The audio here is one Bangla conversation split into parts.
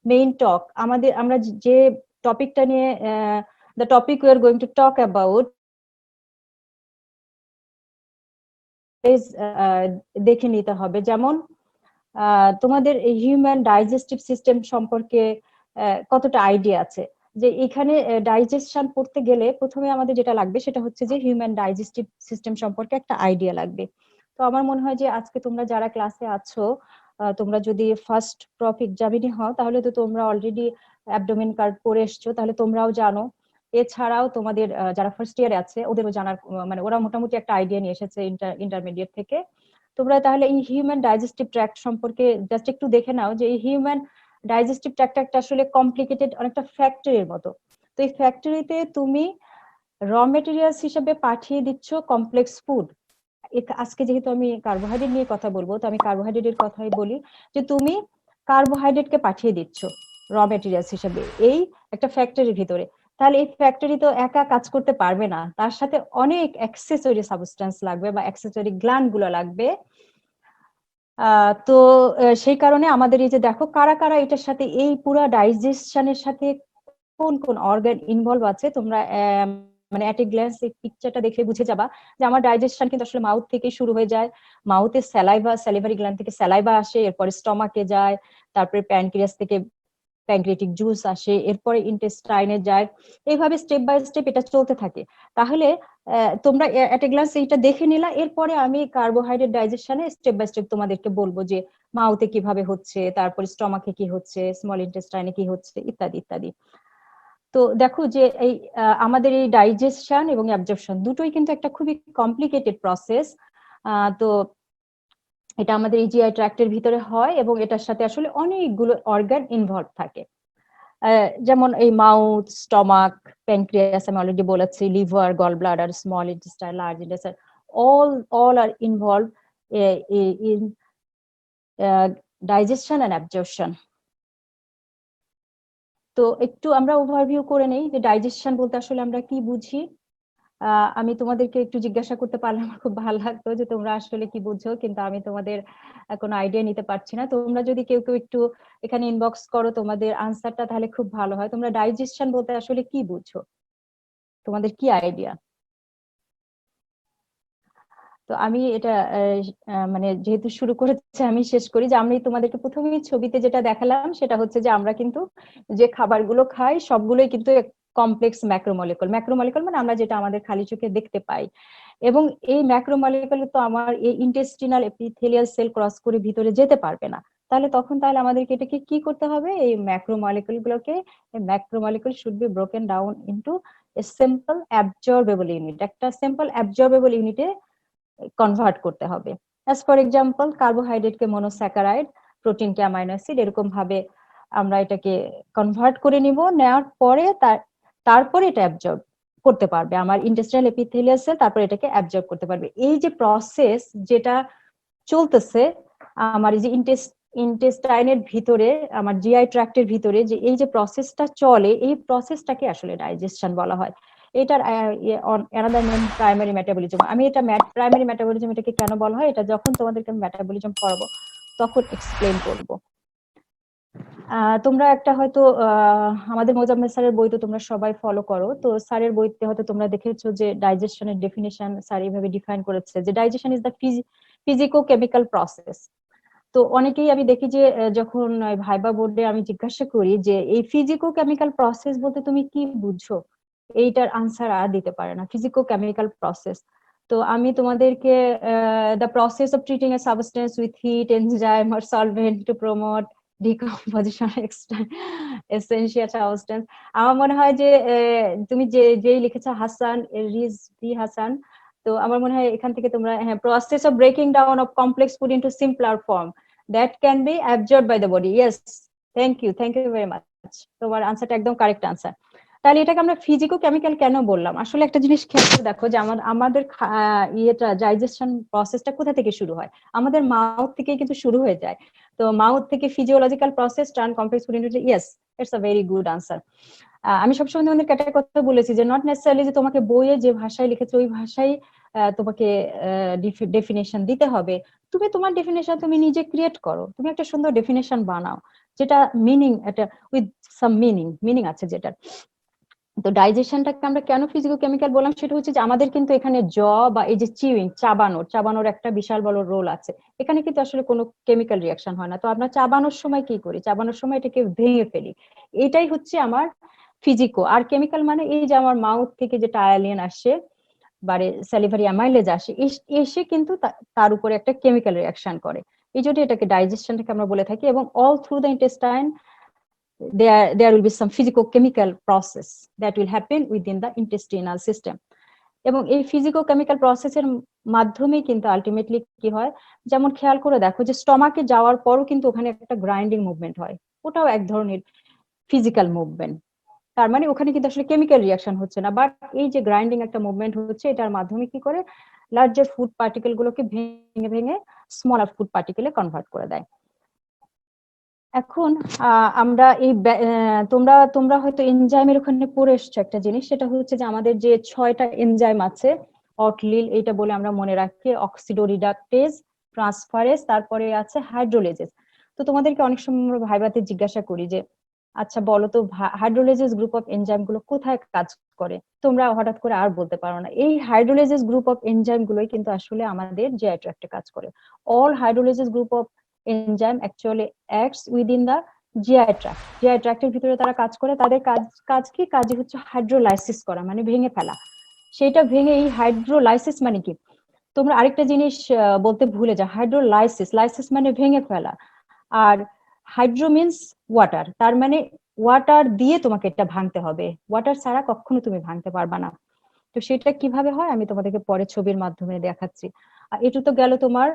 মেইন টক, আমরা যে টপিকটা নিয়ে the topic we are going to talk about দেখে নিতে হবে। যেমন তোমাদের হিউম্যান ডাইজেস্টিভ সিস্টেম সম্পর্কে কতটা আইডিয়া আছে, যে এখানে ডাইজেশন পড়তে গেলে প্রথমে আমাদের যেটা লাগবে সেটা হচ্ছে যে হিউম্যান ডাইজেস্টিভ সিস্টেম সম্পর্কে একটা আইডিয়া লাগবে। তো আমার মনে হয় যে আজকে তোমরা যারা ক্লাসে আছো, তোমরা যদি ফার্স্ট প্রফ এক্সামিনি হও তাহলে তো তোমরা অলরেডি অ্যাবডোমেন কার্ড পড়ে এসছো, তাহলে তোমরাও জানো। এছাড়াও তোমাদের যারা ফার্স্ট ইয়ারে আছে ওদেরও জানার, মানে ওরা মোটামুটি একটা আইডিয়া নিয়ে এসেছে ইন্টারমিডিয়েট থেকে। তোমরা তাহলে এই হিউম্যান ডাইজেস্টিভ ট্র্যাক্ট সম্পর্কে জাস্ট একটু দেখে নাও যে এই হিউম্যান ডাইজেস্টিভ ট্র্যাক্ট একটা আসলে কমপ্লিকেটেড, অনেকটা ফ্যাক্টরির মতো। তো এই ফ্যাক্টরিতে তুমি র মেটেরিয়ালস হিসেবে পাঠিয়ে দিচ্ছ কমপ্লেক্স ফুড। আজকে যেহেতু আমি কার্বোহাইড্রেট নিয়ে কথা বলবো, তো আমি কার্বোহাইড্রেটের কথাই বলি, যে তুমি কার্বোহাইড্রেটকে পাঠিয়ে দিচ্ছ র মেটেরিয়ালস হিসেবে এই একটা ফ্যাক্টরির ভিতরে। তাহলে এই ফ্যাক্টরি তো একা কাজ করতে পারবে না, তার সাথে অনেক অ্যাক্সেসরি সাবস্টেন্স লাগবে বা অ্যাক্সেসরি গ্ল্যান্ড গুলো লাগবে। তো সেই কারণে আমাদের এই যে দেখো কারা কারা এটার সাথে, এই পুরো ডাইজেশনের সাথে কোন কোন অর্গান ইনভলভ আছে, তোমরা মানে অ্যাট এ গ্ল্যান্স এই পিকচারটা দেখে বুঝে যাবা যে আমার ডাইজেশন কিন্তু আসলে মাউথ থেকে শুরু হয়ে যায়। মাউথে স্যালাইভারি গ্ল্যান্ড থেকে স্যালাইভা আসে, এরপরে স্টমাকে যায়, তারপরে প্যানক্রিয়াস থেকে প্যানক্রিয়াটিক জুস আসে, এরপরে ইন্টেস্টাইনে যায়, এইভাবে স্টেপ বাই স্টেপ এটা চলতে থাকে। তাহলে তোমরা এট এ গ্লান্স এইটা দেখে নিলা, এরপরে আমি কার্বোহাইড্রেট ডাইজেশনে স্টেপ বাই স্টেপ তোমাদেরকে বলবো যে মাউথে কিভাবে হচ্ছে, তারপরে স্টমাকে কি হচ্ছে, স্মল ইন্টেস্টাইনে কি হচ্ছে, ইত্যাদি ইত্যাদি। তো দেখো যে এই আমাদের এই ডাইজেশন এবং অ্যাবজর্পশন দুটোই কিন্তু একটা খুবই কমপ্লিকেটেড প্রসেস। তো এটা আমাদের এই জিআই ট্র্যাক্টের ভিতরে হয় এবং এটার সাথে আসলে অনেকগুলো অর্গান ইনভলভ থাকে। যেমন এই মাউথ, স্টমাক, প্যানক্রিয়াস আমি অলরেডি বলেছি, liver, gall bladder, small intestine, large intestine, all are involved in digestion and absorption. তো একটু আমরা ওভারভিউ করে নেই যে ডাইজেশন বলতে আসলে আমরা কি বুঝি। আমি তোমাদেরকে একটু জিজ্ঞাসা করতে পারলে আমার খুব ভালো লাগতো যে তোমরা আসলে কি বুঝছো, কিন্তু আমি তোমাদের কোনো আইডিয়া নিতে পারছি না। তোমরা যদি কেউ কেউ একটু এখানে ইনবক্স করো তোমাদের আনসারটা, তাহলে খুব ভালো হয়। তোমরা ডাইজেশন বলতে আসলে কি বুঝছো, তোমাদের কি আইডিয়া? তো আমি এটা মানে যেহেতু শুরু করেছে আমি শেষ করি, যে আমি তোমাদেরকে প্রথমেই ছবিতে যেটা দেখালাম সেটা হচ্ছে যে আমরা কিন্তু যে খাবারগুলো খাই সবগুলোই কিন্তু কমপ্লেক্স ম্যাক্রোমলিকুল। ম্যাক্রোমলিকুল মানে আমরা যেটা আমাদের খালি চোখে দেখতে পাই, এবং এই ম্যাক্রোমলিকুল তো আমার এই ইন্টেস্টিনাল এপিথেলিয়াল সেল ক্রস করে ভিতরে যেতে পারবে না। তাহলে আমাদেরকে এটাকে কি করতে হবে, এই ম্যাক্রোমলিকুল গুলোকে, macromolecule should be broken down into a simple absorbable unit, একটা সিম্পল অ্যাবজর্বেবল ইউনিটে কনভার্ট করতে হবে। অ্যাজ ফর এক্সাম্পল কার্বোহাইড্রেটকে মনোস্যাকারাইড, প্রোটিনকে অ্যামাইনো অ্যাসিড, এরকম ভাবে আমরা এটাকে কনভার্ট করে নিব। নেওয়ার পরে তারপরে এটা অ্যাবজর্ব করতে পারবে আমার ইন্টেস্টাইনাল এপিথেলিয়াল সেল, তারপরে এটাকে অ্যাবজর্ব করতে পারবে। এই যে প্রসেস যেটা চলতেছে আমার এই যে ইন্টেস্টাইনের ভিতরে, আমার জিআই ট্র্যাক্টের ভিতরে যে এই যে প্রসেসটা চলে, এই প্রসেসটাকে আসলে ডাইজেশন বলা হয়। এটার অ্যানাদার নেম প্রাইমারি মেটাবলিজম। আমি এটা প্রাইমারি মেটাবলিজম এটাকে কেন বলা হয়, এটা যখন তোমাদেরকে আমি মেটাবলিজম পড়াবো তখন এক্সপ্লেন করব। তোমরা একটা হয়তো আমাদের মোজাম্মেল স্যারের বই তো তোমরা সবাই ফলো করো, তো স্যারের বইতে হয়তো তোমরা দেখেছো যে ডাইজেশনের ডেফিনিশন স্যার এইভাবে ডিফাইন করেছে যে digestion is the physico chemical process. তো অনেকেই আমি দেখি যে যখন ভাইবা বোর্ডে আমি জিজ্ঞাসা করি যে এই ফিজিকো কেমিক্যাল প্রসেস বলতে তুমি কি বুঝছো, এইটার আনসার আর দিতে পারে না, ফিজিকো কেমিক্যাল প্রসেস। তো আমি তোমাদেরকে the process of treating a substance with heat, enzyme or solvent to promote decomposition essential substance. আমার মনে হয় যে তুমি যেই লিখেছো হাসান, রিজভি হাসান, তো আমার মনে হয় এখান থেকে তোমরা process of breaking down of complex food into simpler form that can be absorbed by the body. Yes, thank you very much, তোমার আনসারটা একদম কারেক্ট আনসার। তাহলে এটাকে আমরা ফিজিকো কেমিক্যাল কেন বললাম? আসলে একটা জিনিস খেয়াল করে দেখো যে আমাদের ইয়েটা ডাইজেশন প্রসেসটা কোথা থেকে শুরু হয়, আমাদের মাউথ থেকে কিন্তু শুরু হয়ে যায়। তো মাউথ থেকে physiological process turn complex food into, yes, it's a very good answer. আমি সবসময় তোমাদের একটা কথা বলেছি যে নট নেসেসারিলি যে তোমাকে বইয়ে যে ভাষায় লিখেছে ওই ভাষায় তোমাকে ডেফিনেশন দিতে হবে, তুমি তোমার ডেফিনেশন তুমি নিজে ক্রিয়েট করো, তুমি একটা সুন্দর ডেফিনেশন বানাও যেটা মিনিং, একটা উইথ সাম মিনিং আছে যেটা। তো ডাইজেশনটাকে আমরা কেন ফিজিকো কেমিক্যাল বললাম, সেটা হচ্ছে যে আমাদের কিন্তু এখানে বা এই যে চাবানোর একটা বিশাল বড় রোল আছে। এখানে কিন্তু আসলে কোনো কেমিক্যাল রিয়াকশন হয় না। তো আমরা চাবানোর সময় কি করি, চাবানোর সময় এটাকে ভেঙে ফেলি। এটাই হচ্ছে আমার ফিজিকো। আর কেমিক্যাল মানে এই যে আমার মাউথ থেকে যে টায়ালিন আসে, বারে স্যালিভারি অ্যামাইলেজ আসে, এসে কিন্তু তার উপরে একটা কেমিক্যাল রিয়াকশন করে। এই জন্য এটাকে ডাইজেশনটাকে আমরা বলে থাকি। এবং all through the intestine there will be some physicochemical process that will happen within the intestinal system. এবং এই ফিজিকোকেমিক্যাল প্রসেসের মাধ্যমে কিন্তু আলটিমেটলি কি হয়, যেমন খেয়াল করে দেখো যে স্টমাকে যাওয়ার পরও কিন্তু ওখানে একটা গ্রাইন্ডিং মুভমেন্ট হয়, ওটাও এক ধরনের ফিজিক্যাল মুভমেন্ট। তার মানে ওখানে কিন্তু আসলে কেমিক্যাল রিয়াকশন হচ্ছে না, বাট এই যে গ্রাইন্ডিং একটা মুভমেন্ট হচ্ছে, এটার মাধ্যমে কি করে লার্জার ফুড পার্টিকেল গুলোকে ভেঙে ভেঙে স্মলার ফুড পার্টিকেলে কনভার্ট করে দেয়। এখন আমরা এই তোমরা তোমরা হয়তো এনজাইমের ওখানে পড়ে এসছো একটা জিনিস, সেটা হচ্ছে যে আমাদের যে 6টা এনজাইম আছে, অটলিল এটা বলে আমরা মনে রাখি, অক্সিডোরিডাকটেজ, ট্রান্সফারেজ, তারপরে আছে হাইড্রোলেজেস। তো তোমাদেরকে অনেক সময় আমরা ভাইবাতে জিজ্ঞাসা করি যে আচ্ছা বলো তো হাইড্রোলেজেস গ্রুপ অফ এনজাইম গুলো কোথায় কাজ করে, তোমরা হঠাৎ করে আর বলতে পারো না। এই হাইড্রোলেজেস গ্রুপ অফ এনজাইম গুলোই কিন্তু আসলে আমাদের জিআই ট্র্যাক্টে কাজ করে। All hydrolases group of enzyme actually acts within the GI tract. GI ট্র্যাক্টের ভিতরে তারা কাজ করে, তাদের কাজ কি, কাজই হচ্ছে হাইড্রোলাইসিস করা, মানে ভেঙে ফেলা। সেটা ভেঙে, এই হাইড্রোলাইসিস মানে কি, তোমরা আরেকটা জিনিস বলতে ভুলে যাও, হাইড্রোলাইসিস, লাইসিস মানে ভেঙে ফেলা, আর হাইড্রো মিন্স ওয়াটার, তার মানে ওয়াটার দিয়ে তোমাকে এটা ভাঙতে হবে, ওয়াটার ছাড়া কখনো তুমি ভাঙতে পারবা না। তো সেটা কিভাবে হয় আমি তোমাদেরকে পরে ছবির মাধ্যমে দেখাচ্ছি। আর এটা তো গেল তোমার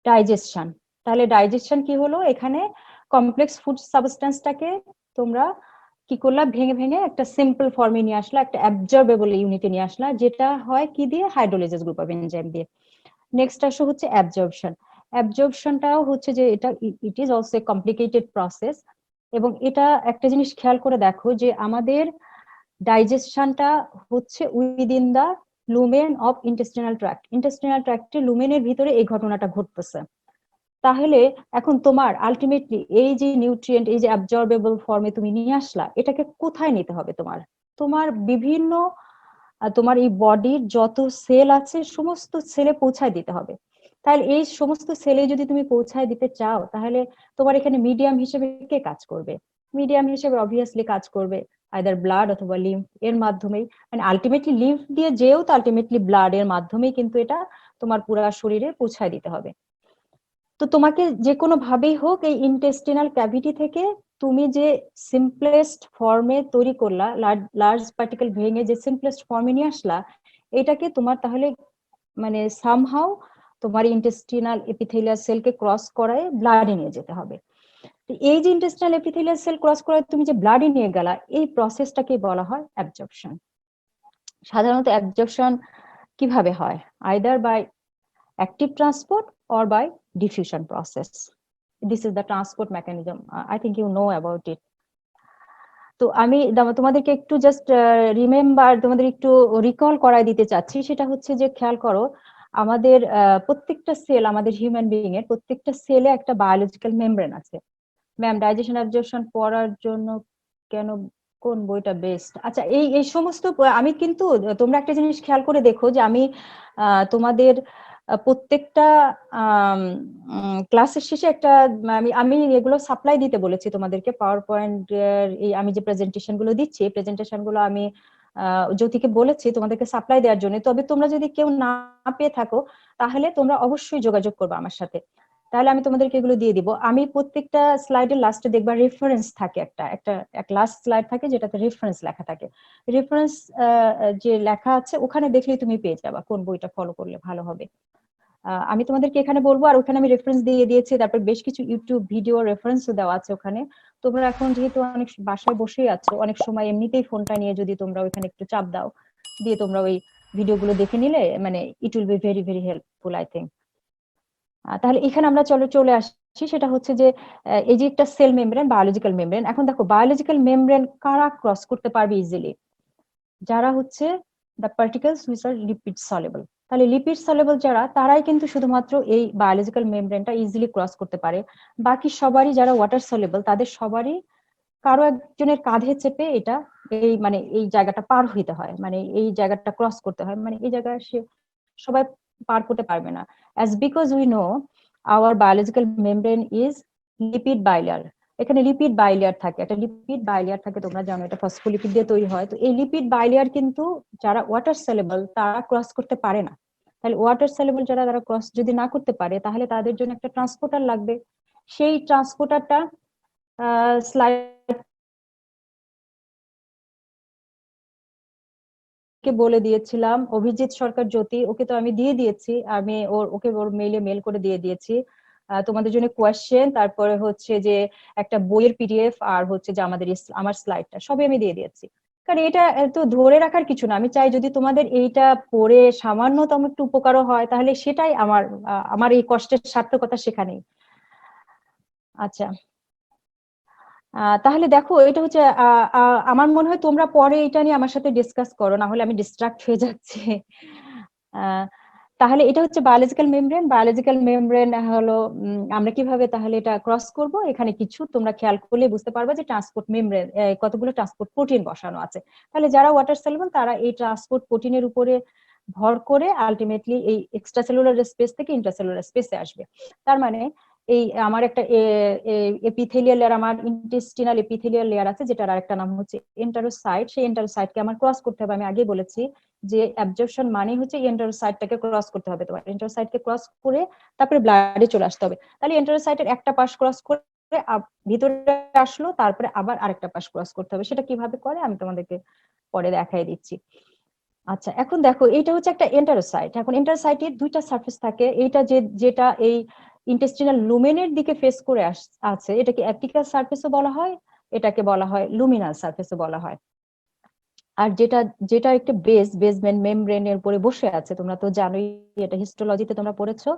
ডাইজেশন। তাহলে ডাইজেশন কি হলো, এখানে কমপ্লেক্স ফুড সাবস্টেন্সটাকে তোমরা কি করলা, ভেঙে ভেঙে একটা সিম্পল ফর্মে নিয়ে আসলা, একটা অ্যাবজর্বেবল ইউনিটে নিয়ে আসলা, যেটা হয় কি দিয়ে, হাইড্রোলাইসিস গ্রুপ অফ এনজাইম দিয়ে। নেক্সট আসো হচ্ছে অ্যাবজর্পশন। অ্যাবজর্পশনটাও হচ্ছে যে এটা it is also a complicated process. এবং এটা একটা জিনিস খেয়াল করে দেখো যে আমাদের ডাইজেশনটা হচ্ছে within the lumen of intestinal tract. Intestinal ট্র্যাক্টের লুমেনের ভিতরে এই ঘটনাটা ঘটতেছে। তাহলে এখন তোমার আলটিমেটলি এই যে নিউট্রিয়েন্ট, এই যে অ্যাবজর্বেবল ফর্মে তুমি নিয়ে আসলা, এটাকে কোথায় নিতে হবে, তোমার তোমার বিভিন্ন তোমার এই বডির যত সেল আছে সমস্ত সেলে পৌঁছায় দিতে হবে। তাহলে এই সমস্ত সেলে যদি তুমি পৌঁছায় দিতে চাও, তাহলে তোমার এখানে মিডিয়াম হিসেবে কে কাজ করবে, মিডিয়াম হিসেবে অবভিয়াসলি কাজ করবে আইদার ব্লাড অথবা লিম্ফ এর মাধ্যমেই, মানে আলটিমেটলি লিম্ফ দিয়ে যেও, তো আলটিমেটলি ব্লাড এর মাধ্যমেই কিন্তু এটা তোমার পুরো শরীরে পৌঁছায় দিতে হবে। তো তোমাকে যে কোনো ভাবেই হোক এই ইন্টেস্টিনাল ক্যাভিটি থেকে তুমি যে সিম্পলেস্ট ফর্মে তৈরি করলা, লার্জ পার্টিকেল ভেঙে যে সিম্পলেস্ট ফর্মে নিয়ে আসলা, এটাকে তোমার তাহলে মানে সামহাউ তোমার ইন্টেস্টিনাল এপিথেলিয়াল সেলকে ক্রস করায় ব্লাডে নিয়ে যেতে হবে। এই যে ইন্টেস্টিনাল এপিথেলিয়াল সেল ক্রস করায় তুমি যে ব্লাডে নিয়ে গেলা, এই প্রসেসটাকে বলা হয় অ্যাবজর্পশন। সাধারণত অ্যাবজর্পশন কিভাবে হয়, either by active transport or by diffusion process. This is the transport mechanism. I think you know about it. তো আমি তোমাদেরকে একটু জাস্ট তোমাদের একটু রিকল করায় দিতে চাচ্ছি, সেটা হচ্ছে যে খেয়াল করো আমাদের প্রত্যেকটা সেল, আমাদের হিউম্যান বিইং এর প্রত্যেকটা সেলে একটা বায়োলজিক্যাল মেমব্রেন আছে। ম্যাম ডাইজেশন অ্যাবজর্পশন পড়ার জন্য কেন কোন বইটা বেস্ট? আচ্ছা, এই এই সমস্ত আমি কিন্তু, তোমরা একটা জিনিস খেয়াল করে দেখো যে আমি তোমাদের প্রত্যেকটা ক্লাসের শেষে একটা আমি আমি এগুলো সাপ্লাই দিতে বলেছি তোমাদেরকে, পাওয়ার পয়েন্ট এই আমি যে প্রেজেন্টেশন গুলো দিচ্ছি, প্রেজেন্টেশন গুলো আমি জ্যোতিকে বলেছি তোমাদেরকে সাপ্লাই দেওয়ার জন্য। তবে তোমরা যদি কেউ না পেয়ে থাকো, তাহলে তোমরা অবশ্যই যোগাযোগ করবে আমার সাথে, তাহলে আমি তোমাদেরকে এগুলো দিয়ে দিব। আমি প্রত্যেকটা স্লাইডের লাস্টে দেখবা রেফারেন্স থাকে, এক লাস্ট স্লাইড থাকে যেটাতে রেফারেন্স লেখা থাকে। রেফারেন্স যে লেখা আছে ওখানে দেখলেই তুমি পেয়ে যাবা কোন বইটা ফলো করলে ভালো হবে। আমি তোমাদেরকে এখানে বলবো, আর ওখানে আমি রেফারেন্স দিয়ে দিয়েছি, তারপর বেশ কিছু ইউটিউব ভিডিও রেফারেন্সও দেওয়া আছে ওখানে। তোমরা এখন যেহেতু অনেক বাসায় বসেই আছো, অনেক সময় এমনিতেই ফোনটা নিয়ে যদি তোমরা ওইখানে একটু চাপ দাও, দিয়ে তোমরা ওই ভিডিওগুলো দেখে নিলে, মানে it will be very very helpful I think. তাহলে এখানে আমরা চলে আসছি, সেটা হচ্ছে যে এই যে একটা সেল মেমব্রেন, বায়োলজিক্যাল মেমব্রেন। এখন দেখো বায়োলজিক্যাল মেমব্রেন কারা ক্রস করতে পারবে ইজিলি, যারা হচ্ছে the particles which are lipid soluble. তাহলে লিপিড সলিবল যারা, তারাই কিন্তু শুধুমাত্র এই বায়োলজিক্যাল মেমব্রেনটা ইজিলি ক্রস করতে পারে। বাকি সবারই যারা ওয়াটার সলিবল, তাদের সবারই কারো একজনের কাঁধে চেপে এটা মানে এই জায়গাটা পার হইতে হয়, মানে এই জায়গাটা ক্রস করতে হয়, মানে এই জায়গায় সে সবাই পার করতে পারবে না। As because we know our biological membrane is lipid bilayer. এখানে লিপিড বাইলিয়ার থাকে, একটা লিপিড বাইলিয়ার থাকে, তোমরা জানো এটা ফসফোলিপিড দিয়ে তৈরি হয়। তো এই লিপিড বাইলিয়ার কিন্তু যারা ওয়াটার সলিবল তারা ক্রস করতে পারে না। তাহলে ওয়াটার সলিবল যারা, তারা ক্রস যদি না করতে পারে, তাহলে তাদের জন্য একটা ট্রান্সপোর্টার লাগবে। সেই ট্রান্সপোর্টারটা স্লাইড কে বলে দিয়েছিলাম, অভিজিৎ সরকার জ্যোতি, ওকে তো আমি দিয়ে দিয়েছি, আমি ওকে ওর মেইলে মেল করে দিয়ে দিয়েছি তোমাদের জন্য কোয়েশ্চেন, তারপরে হচ্ছে যে একটা বইয়ের পিডিএফ, আর হচ্ছে যে আমার স্লাইডটা সবই আমি দিয়ে দিয়েছি। কারণ এটা তো ধরে রাখার কিছু না, আমি চাই যদি তোমাদের এইটা পড়ে সামান্যতম একটু উপকারও হয়, তাহলে সেটাই আমার এই কষ্টের সার্থকতা সেখানেই। আচ্ছা, তাহলে দেখো এটা হচ্ছে আমার মনে হয় তোমরা পরে এটা নিয়ে আমার সাথে ডিসকাস করো, না হলে আমি ডিস্ট্রাক্ট হয়ে যাচ্ছি। আহ, তাহলে এটা হচ্ছে বায়োলজিক্যাল মেমব্রেন। বায়োলজিক্যাল মেমব্রেন হলো আমরা কিভাবে তাহলে এটা ক্রস করব, এখানে কিছু তোমরা খেয়াল করলে বুঝতে পারবে যে ট্রান্সপোর্ট মেমব্রেন, কতগুলো ট্রান্সপোর্ট প্রোটিন বসানো আছে। তাহলে যারা ওয়াটার সলিবল তারা এই ট্রান্সপোর্ট প্রোটিনের উপরে ভর করে আলটিমেটলি এই এক্সট্রাসেলুলার স্পেস থেকে ইন্ট্রাসেলুলার স্পেসে আসবে। তার মানে এই আমার একটা এপিথেলিয়াল লেয়ার, আমার ইন্টেস্টিনাল এপিথেলিয়াল লেয়ার আছে, যেটার আরেকটা নাম হচ্ছে এন্টারোসাইট। সেই এন্টারোসাইটকে আমার ক্রস করতে হবে। আমি আগে বলেছি যে অ্যাবজর্পশন মানে হচ্ছে এন্টারোসাইটটাকে ক্রস করতে হবে, তোমার এন্টারোসাইটকে ক্রস করে তারপরে ব্লাডে চলে আসতে হবে। তাহলে এন্টারোসাইটের একটা পাশ ক্রস করে ভিতরে আসলো, তারপরে আবার আরেকটা পাশ ক্রস করতে হবে। সেটা কিভাবে করে আমি তোমাদেরকে পরে দেখাই দিচ্ছি। আচ্ছা, এখন দেখো এটা হচ্ছে একটা এন্টারোসাইট। এখন এন্টারোসাইটের দুইটা সারফেস থাকে, এইটা যেটা এই ইন্টেস্টিনাল লুমেনের দিকে ফেস করে আছে, এটাকে অ্যাপিক্যাল সারফেসও বলা হয়, এটাকে বলা হয় লুমিনাল সারফেসও বলা হয়। আর যেটা যেটা একটা বেসমেন্ট মেমব্রেনের উপরে বসে আছে, তোমরা তো জানোই, এটা হিস্টোলজিতে তোমরা পড়েছো।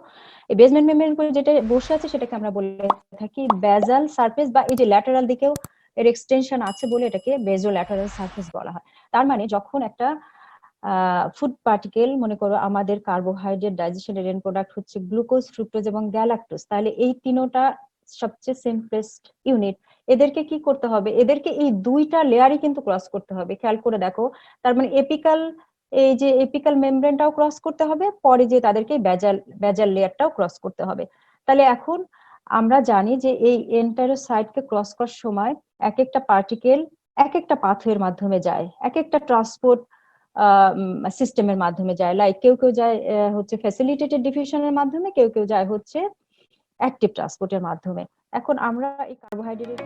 এই বেসমেন্ট মেমব্রেনের উপরে যেটা বসে আছে সেটাকে আমরা বলে থাকি বেজাল সারফেস, বা এই যে ল্যাটারাল দিকেও এর এক্সটেনশন আছে বলে এটাকে বেজো ল্যাটারাল সারফেস বলা হয়। তার মানে যখন একটা ফুড পার্টিকেল, মনে করো আমাদের কার্বোহাইড্রেট ডাইজেশনের এন্ড প্রোডাক্ট হচ্ছে গ্লুকোজ, ফ্রুক্টোজ এবং গ্যালাক্টোজ, তাহলে এই তিনটা সবচেয়ে সিম্পলেস্ট ইউনিট, এদেরকে কি করতে হবে, এদেরকে এই দুইটা লেয়ারই কিন্তু ক্রস করতে হবে। খেয়াল করে দেখো, তার মানে এই যে এপিক্যাল মেমব্রেনটাও ক্রস করতে হবে, পরে যে তাদেরকে বেজাল লেয়ারটাও ক্রস করতে হবে। তাহলে এখন আমরা জানি যে এই এন্টারোসাইটকে ক্রস করার সময় এক একটা পার্টিকেল এক একটা পাথওয়ের মাধ্যমে যায়, এক একটা ট্রান্সপোর্ট সিস্টেমের মাধ্যমে যায়। লাইক কেউ কেউ যায় হচ্ছে ফ্যাসিলিটেটেড ডিফিউশনের মাধ্যমে, কেউ কেউ যায় হচ্ছে অ্যাক্টিভ ট্রান্সপোর্টের মাধ্যমে। এখন আমরা এই কার্বোহাইড্রেট